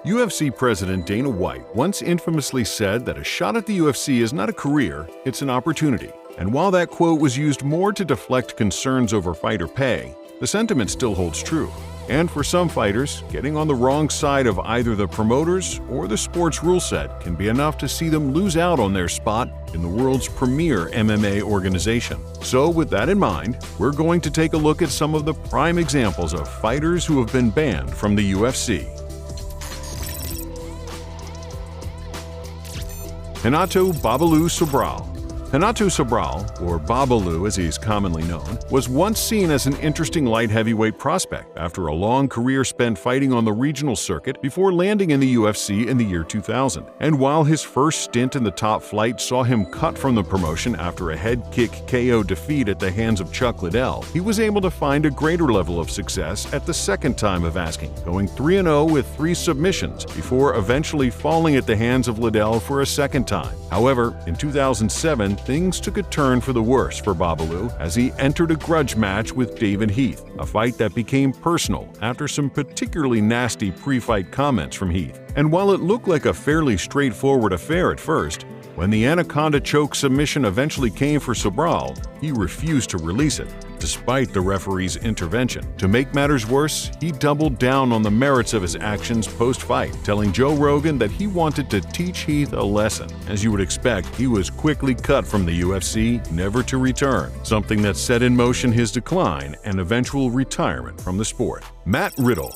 UFC president Dana White once infamously said that a shot at the UFC is not a career, it's an opportunity. And while that quote was used more to deflect concerns over fighter pay, the sentiment still holds true. And for some fighters, getting on the wrong side of either the promoters or the sports rule set can be enough to see them lose out on their spot in the world's premier MMA organization. So with that in mind, we're going to take a look at some of the prime examples of fighters who have been banned from the UFC. Renato Babalu Sobral. Renato Sobral, or Babalu as he's commonly known, was once seen as an interesting light heavyweight prospect after a long career spent fighting on the regional circuit before landing in the UFC in the year 2000. And while his first stint in the top flight saw him cut from the promotion after a head kick KO defeat at the hands of Chuck Liddell, he was able to find a greater level of success at the second time of asking, going 3-0 with 3 submissions before eventually falling at the hands of Liddell for a second time. However, in 2007, things took a turn for the worse for Babalu as he entered a grudge match with David Heath, a fight that became personal after some particularly nasty pre-fight comments from Heath. And while it looked like a fairly straightforward affair at first, when the Anaconda choke submission eventually came for Sobral, he refused to release it, despite the referee's intervention. To make matters worse, he doubled down on the merits of his actions post-fight, telling Joe Rogan that he wanted to teach Heath a lesson. As you would expect, he was quickly cut from the UFC, never to return, something that set in motion his decline and eventual retirement from the sport. Matt Riddle.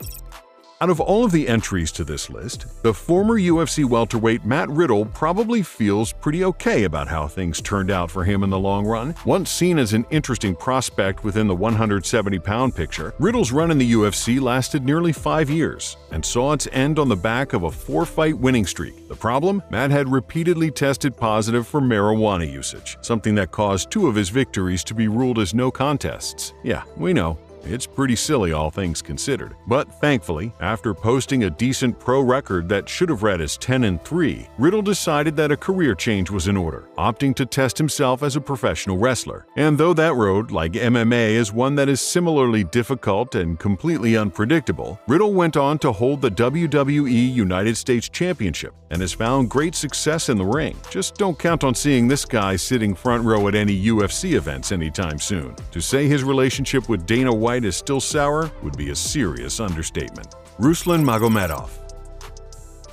Out of all of the entries to this list, the former UFC welterweight Matt Riddle probably feels pretty okay about how things turned out for him in the long run. Once seen as an interesting prospect within the 170-pound picture, Riddle's run in the UFC lasted nearly 5 years and saw its end on the back of a 4-fight winning streak. The problem? Matt had repeatedly tested positive for marijuana usage, something that caused 2 of his victories to be ruled as no contests. Yeah, we know. It's pretty silly, all things considered. But thankfully, after posting a decent pro record that should have read as 10-3, Riddle decided that a career change was in order, opting to test himself as a professional wrestler. And though that road, like MMA, is one that is similarly difficult and completely unpredictable, Riddle went on to hold the WWE United States Championship and has found great success in the ring. Just don't count on seeing this guy sitting front row at any UFC events anytime soon. To say his relationship with Dana White is still sour would be a serious understatement. Ruslan Magomedov.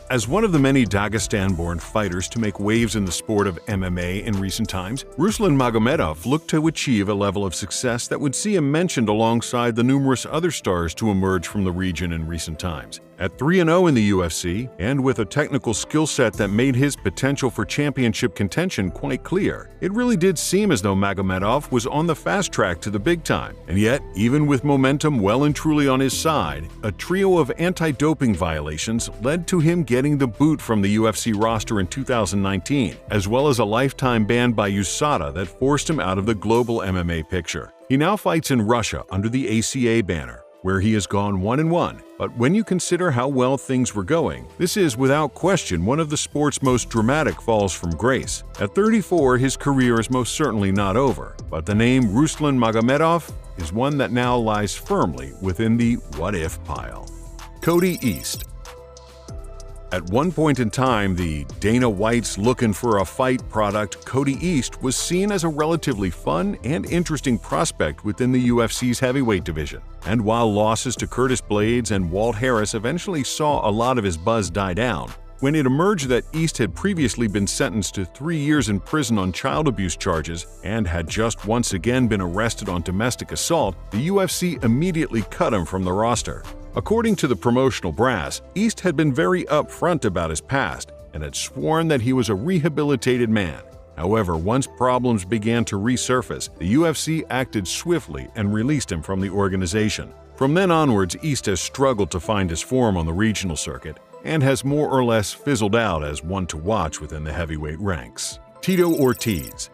As one of the many Dagestan-born fighters to make waves in the sport of MMA in recent times, Ruslan Magomedov looked to achieve a level of success that would see him mentioned alongside the numerous other stars to emerge from the region in recent times. At 3-0 in the UFC, and with a technical skill set that made his potential for championship contention quite clear, it really did seem as though Magomedov was on the fast track to the big time. And yet, even with momentum well and truly on his side, a trio of anti-doping violations led to him getting the boot from the UFC roster in 2019, as well as a lifetime ban by USADA that forced him out of the global MMA picture. He now fights in Russia under the ACA banner, where he has gone 1-1. But when you consider how well things were going, this is without question one of the sport's most dramatic falls from grace. At 34, his career is most certainly not over, but the name Ruslan Magomedov is one that now lies firmly within the what-if pile. Cody East. At one point in time, the Dana White's looking for a fight product, Cody East was seen as a relatively fun and interesting prospect within the UFC's heavyweight division. And while losses to Curtis Blades and Walt Harris eventually saw a lot of his buzz die down, when it emerged that East had previously been sentenced to 3 years in prison on child abuse charges and had just once again been arrested on domestic assault, the UFC immediately cut him from the roster. According to the promotional brass, East had been very upfront about his past and had sworn that he was a rehabilitated man. However, once problems began to resurface, the UFC acted swiftly and released him from the organization. From then onwards, East has struggled to find his form on the regional circuit and has more or less fizzled out as one to watch within the heavyweight ranks. Tito Ortiz.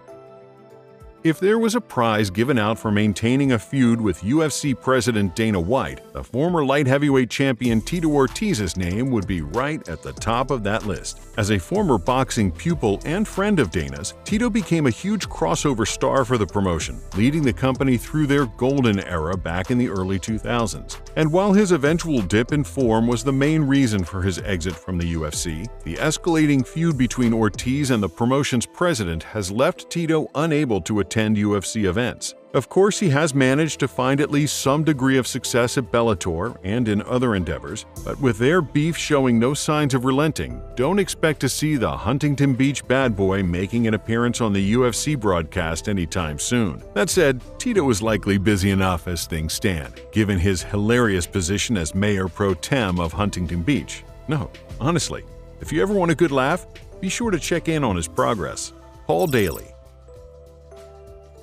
If there was a prize given out for maintaining a feud with UFC President Dana White, the former light heavyweight champion Tito Ortiz's name would be right at the top of that list. As a former boxing pupil and friend of Dana's, Tito became a huge crossover star for the promotion, leading the company through their golden era back in the early 2000s. And while his eventual dip in form was the main reason for his exit from the UFC, the escalating feud between Ortiz and the promotion's president has left Tito unable to attend UFC events. Of course, he has managed to find at least some degree of success at Bellator and in other endeavors, but with their beef showing no signs of relenting, don't expect to see the Huntington Beach bad boy making an appearance on the UFC broadcast anytime soon. That said, Tito is likely busy enough as things stand, given his hilarious position as mayor pro tem of Huntington Beach. No, honestly, if you ever want a good laugh, be sure to check in on his progress. Paul Daly.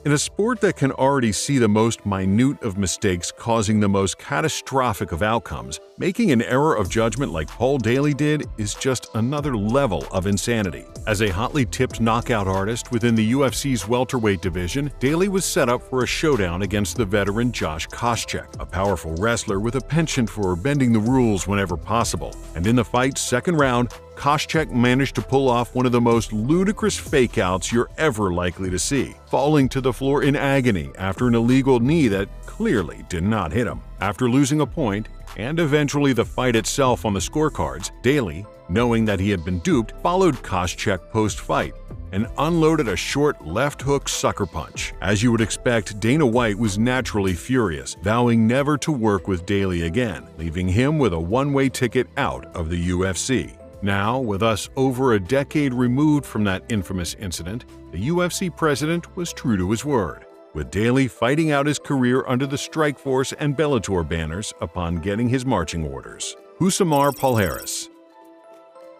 In a sport that can already see the most minute of mistakes causing the most catastrophic of outcomes, making an error of judgment like Paul Daly did is just another level of insanity. As a hotly tipped knockout artist within the UFC's welterweight division, Daly was set up for a showdown against the veteran Josh Koscheck, a powerful wrestler with a penchant for bending the rules whenever possible. And in the fight's second round, Koscheck managed to pull off one of the most ludicrous fake-outs you're ever likely to see, falling to the floor in agony after an illegal knee that clearly did not hit him. After losing a point, and eventually the fight itself on the scorecards, Daly, knowing that he had been duped, followed Koscheck post-fight and unloaded a short left hook sucker punch. As you would expect, Dana White was naturally furious, vowing never to work with Daly again, leaving him with a one-way ticket out of the UFC. Now, with us over a decade removed from that infamous incident, the UFC president was true to his word, with Daly fighting out his career under the Strikeforce and Bellator banners upon getting his marching orders. Rousimar Palhares.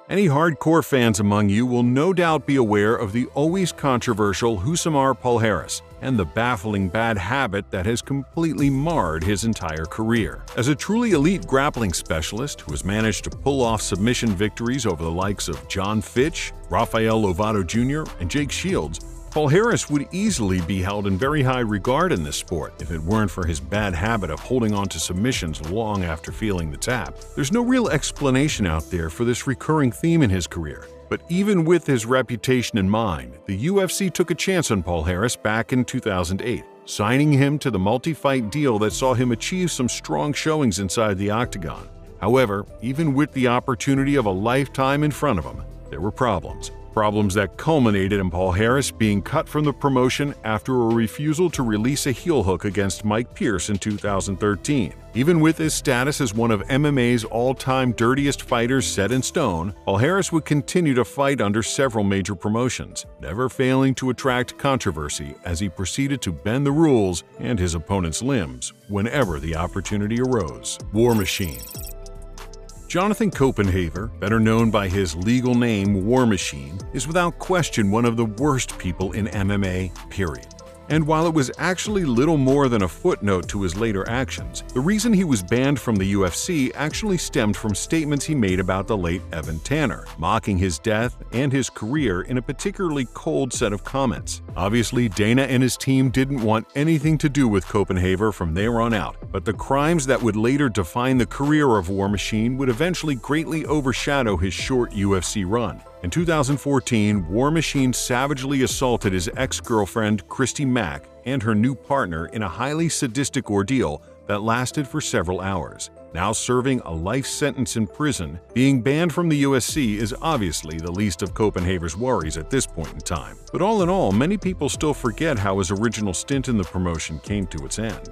Any hardcore fans among you will no doubt be aware of the always controversial Rousimar Palhares and the baffling bad habit that has completely marred his entire career. As a truly elite grappling specialist who has managed to pull off submission victories over the likes of John Fitch, Rafael Lovato Jr., and Jake Shields, Palhares would easily be held in very high regard in this sport if it weren't for his bad habit of holding on to submissions long after feeling the tap. There's no real explanation out there for this recurring theme in his career, but even with his reputation in mind, the UFC took a chance on Palhares back in 2008, signing him to the multi-fight deal that saw him achieve some strong showings inside the Octagon. However, even with the opportunity of a lifetime in front of him, there were problems. Problems that culminated in Palhares being cut from the promotion after a refusal to release a heel hook against Mike Pierce in 2013. Even with his status as one of MMA's all-time dirtiest fighters set in stone, Palhares would continue to fight under several major promotions, never failing to attract controversy as he proceeded to bend the rules and his opponent's limbs whenever the opportunity arose. War Machine. Jonathan Copenhaver, better known by his legal name War Machine, is without question one of the worst people in MMA, period. And while it was actually little more than a footnote to his later actions, the reason he was banned from the UFC actually stemmed from statements he made about the late Evan Tanner, mocking his death and his career in a particularly cold set of comments. Obviously, Dana and his team didn't want anything to do with Copenhaver from there on out, but the crimes that would later define the career of War Machine would eventually greatly overshadow his short UFC run. In 2014, War Machine savagely assaulted his ex-girlfriend Christy Mack and her new partner in a highly sadistic ordeal that lasted for several hours. Now serving a life sentence in prison, being banned from the UFC is obviously the least of Copenhaver's worries at this point in time. But all in all, many people still forget how his original stint in the promotion came to its end.